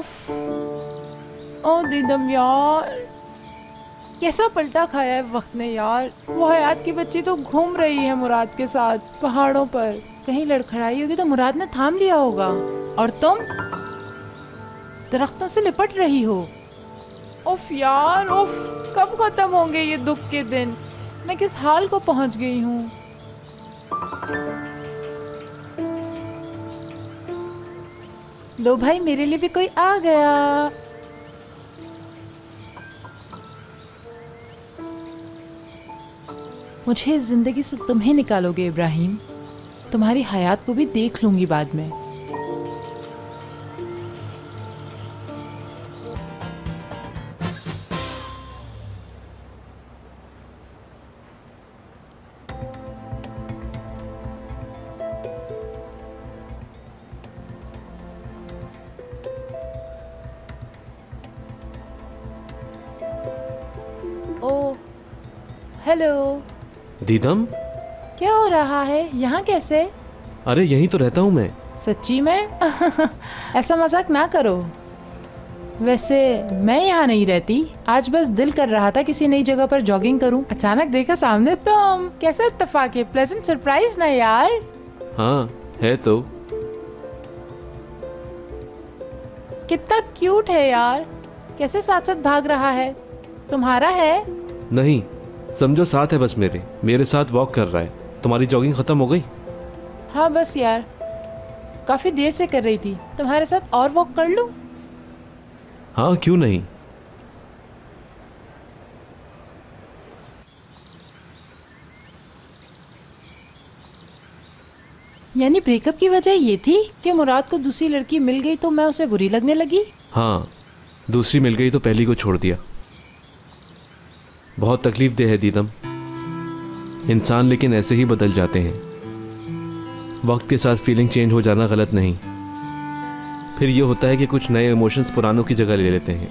उफ, ओ दीदम यार, कैसा पलटा खाया है वक्त ने यार। वो हयात की बच्ची तो घूम रही है मुराद के साथ पहाड़ों पर। कहीं लड़खड़ाई होगी तो मुराद ने थाम लिया होगा और तुम दरख्तों से लिपट रही हो। उफ यार उफ, कब खत्म होंगे ये दुख के दिन। मैं किस हाल को पहुंच गई हूँ। लो भाई, मेरे लिए भी कोई आ गया। मुझे इस जिंदगी से तुम ही निकालोगे इब्राहिम। तुम्हारी हयात को भी देख लूंगी बाद में। ओ हेलो दीदम, क्या हो रहा है यहाँ कैसे? अरे यहीं तो रहता हूँ मैं। सच्ची में? ऐसा मजाक ना करो। वैसे मैं यहाँ नहीं रहती। आज बस दिल कर रहा था किसी नई जगह पर जॉगिंग करूं। अचानक देखा सामने तुम। कैसा इत्तेफाक है, प्लेजेंट सरप्राइज ना यार। हाँ है तो। कितना क्यूट है यार। कैसे साथ साथ भाग रहा है। तुम्हारा है? नहीं, समझो साथ है बस। मेरे साथ वॉक कर रहा है। तुम्हारी जॉगिंग खत्म हो गई? हाँ बस यार, काफी देर से कर रही थी। तुम्हारे साथ और वॉक कर लूं? हाँ क्यों नहीं। यानी ब्रेकअप की वजह ये थी कि मुराद को दूसरी लड़की मिल गई तो मैं उसे बुरी लगने लगी। हाँ, दूसरी मिल गई तो पहली को छोड़ दिया। बहुत तकलीफ दे है दीदम। इंसान लेकिन ऐसे ही बदल जाते हैं। वक्त के साथ फीलिंग चेंज हो जाना गलत नहीं। फिर ये होता है कि कुछ नए इमोशंस पुरानों की जगह ले लेते हैं।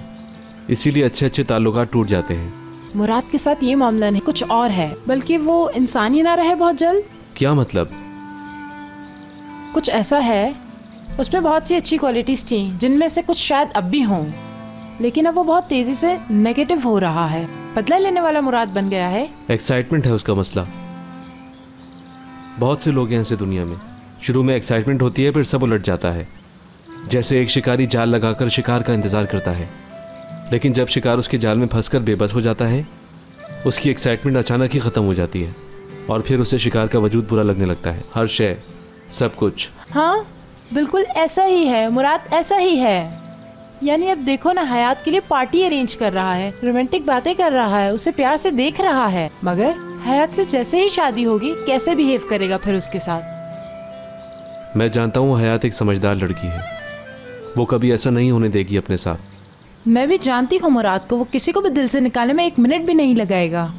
इसीलिए अच्छे अच्छे ताल्लुकात टूट जाते हैं। मुराद के साथ ये मामला नहीं, कुछ और है। बल्कि वो इंसान ही ना रहे बहुत जल्द। क्या मतलब? कुछ ऐसा है, उसमें बहुत सी अच्छी क्वालिटीज थी जिनमें से कुछ शायद अब भी हों, लेकिन अब वो बहुत तेजी से नेगेटिव हो रहा है। बदला लेने वाला मुराद बन गया है। एक्साइटमेंट है उसका मसला। बहुत से लोग हैं ऐसे दुनिया में। शुरू में एक्साइटमेंट होती है, फिर सब उलट जाता है। जैसे एक शिकारी जाल लगाकर शिकार का इंतजार करता है, लेकिन जब शिकार उसके जाल में फंसकर बेबस हो जाता है, उसकी एक्साइटमेंट अचानक ही खत्म हो जाती है और फिर उसे शिकार का वजूद बुरा लगने लगता है। हर शय, सब कुछ। हाँ बिल्कुल ऐसा ही है मुराद, ऐसा ही है। यानी अब देखो ना, हयात के लिए पार्टी अरेंज कर रहा है, रोमांटिक बातें कर रहा है, उसे प्यार से देख रहा है, मगर हयात से जैसे ही शादी होगी कैसे बिहेव करेगा फिर उसके साथ। मैं जानता हूँ हयात एक समझदार लड़की है। वो कभी ऐसा नहीं होने देगी अपने साथ। मैं भी जानती हूँ मुराद को, वो किसी को भी दिल से निकालने में 1 मिनट भी नहीं लगाएगा।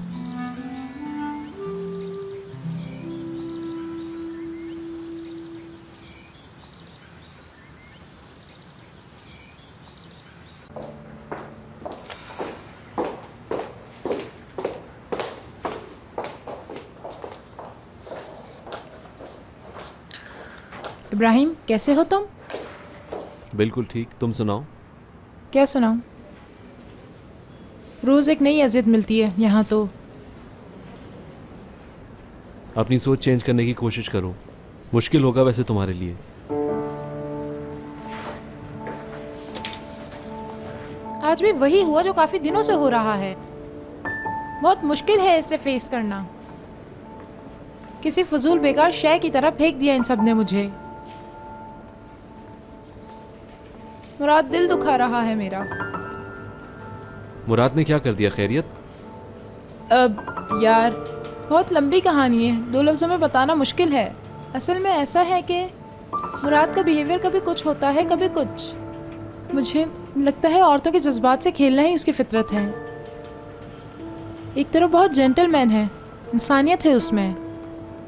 इब्राहिम, कैसे हो तुम? बिल्कुल ठीक, तुम सुनाओ। क्या सुनाऊं? रोज एक नई अजियत मिलती है यहाँ तो। अपनी सोच चेंज करने की कोशिश करो। मुश्किल होगा वैसे तुम्हारे लिए। आज भी वही हुआ जो काफी दिनों से हो रहा है। बहुत मुश्किल है इसे फेस करना। किसी फजूल बेकार शय की तरह फेंक दिया इन सब ने मुझे। मुराद दिल दुखा रहा है मेरा। मुराद ने क्या कर दिया? खैरियत? अब यार, बहुत लंबी कहानी है, 2 लफ्ज़ों में बताना मुश्किल है। असल में ऐसा है कि मुराद का बिहेवियर कभी कुछ होता है कभी कुछ। मुझे लगता है औरतों के जज्बात से खेलना ही उसकी फितरत है। एक तरफ बहुत जेंटलमैन है, इंसानियत है उसमें,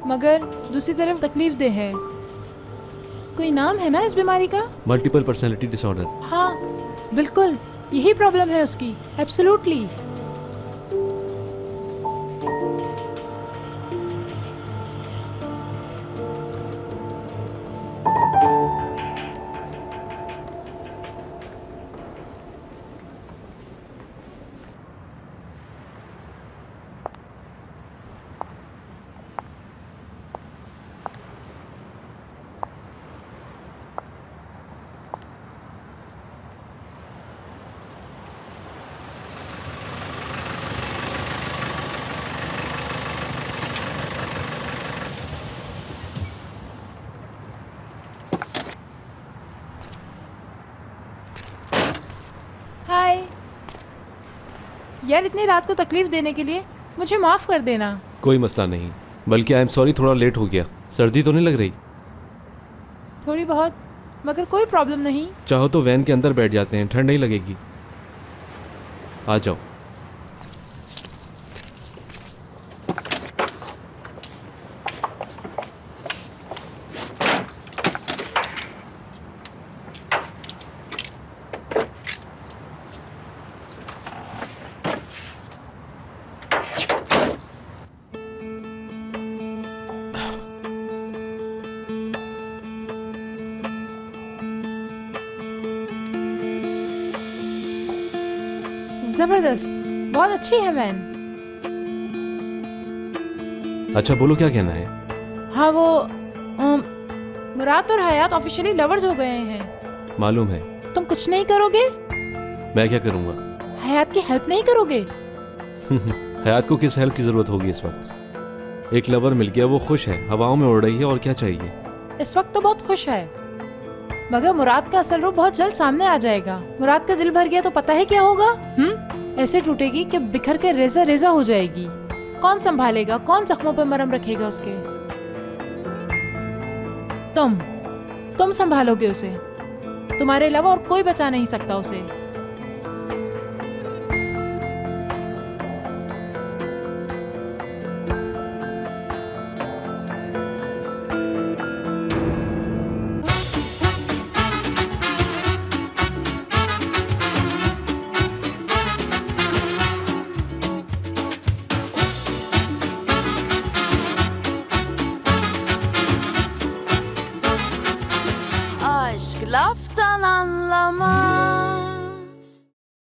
मगर दूसरी तरफ तकलीफ दे है। कोई नाम है ना इस बीमारी का? Multiple personality disorder. हाँ बिल्कुल, यही प्रॉब्लम है उसकी। एब्सोल्युटली। यार इतनी रात को तकलीफ देने के लिए मुझे माफ़ कर देना। कोई मसला नहीं, बल्कि आई एम सॉरी थोड़ा लेट हो गया। सर्दी तो नहीं लग रही? थोड़ी बहुत, मगर कोई प्रॉब्लम नहीं। चाहो तो वैन के अंदर बैठ जाते हैं, ठंड नहीं लगेगी। आ जाओ। जबरदस्त, बहुत अच्छी है वैन। अच्छा बोलो, क्या कहना है? हाँ वो मुराद और हयात ऑफिशियली लवर्स हो गए हैं। मालूम है। तुम कुछ नहीं करोगे? मैं क्या करूँगा? हयात की हेल्प नहीं करोगे? हयात को किस हेल्प की ज़रूरत होगी इस वक्त? एक लवर मिल गया, वो खुश है, हवाओं में उड़ रही है, और क्या चाहिए? इस वक्त तो बहुत खुश है, मगर मुराद का असल रूप बहुत जल्द सामने आ जाएगा। मुराद का दिल भर गया तो पता है क्या होगा? ऐसे टूटेगी कि बिखर के रेजा रेजा हो जाएगी। कौन संभालेगा? कौन जख्मों पर मरहम रखेगा उसके? तुम संभालोगे उसे। तुम्हारे अलावा और कोई बचा नहीं सकता उसे। Aşk laftan anlamaz.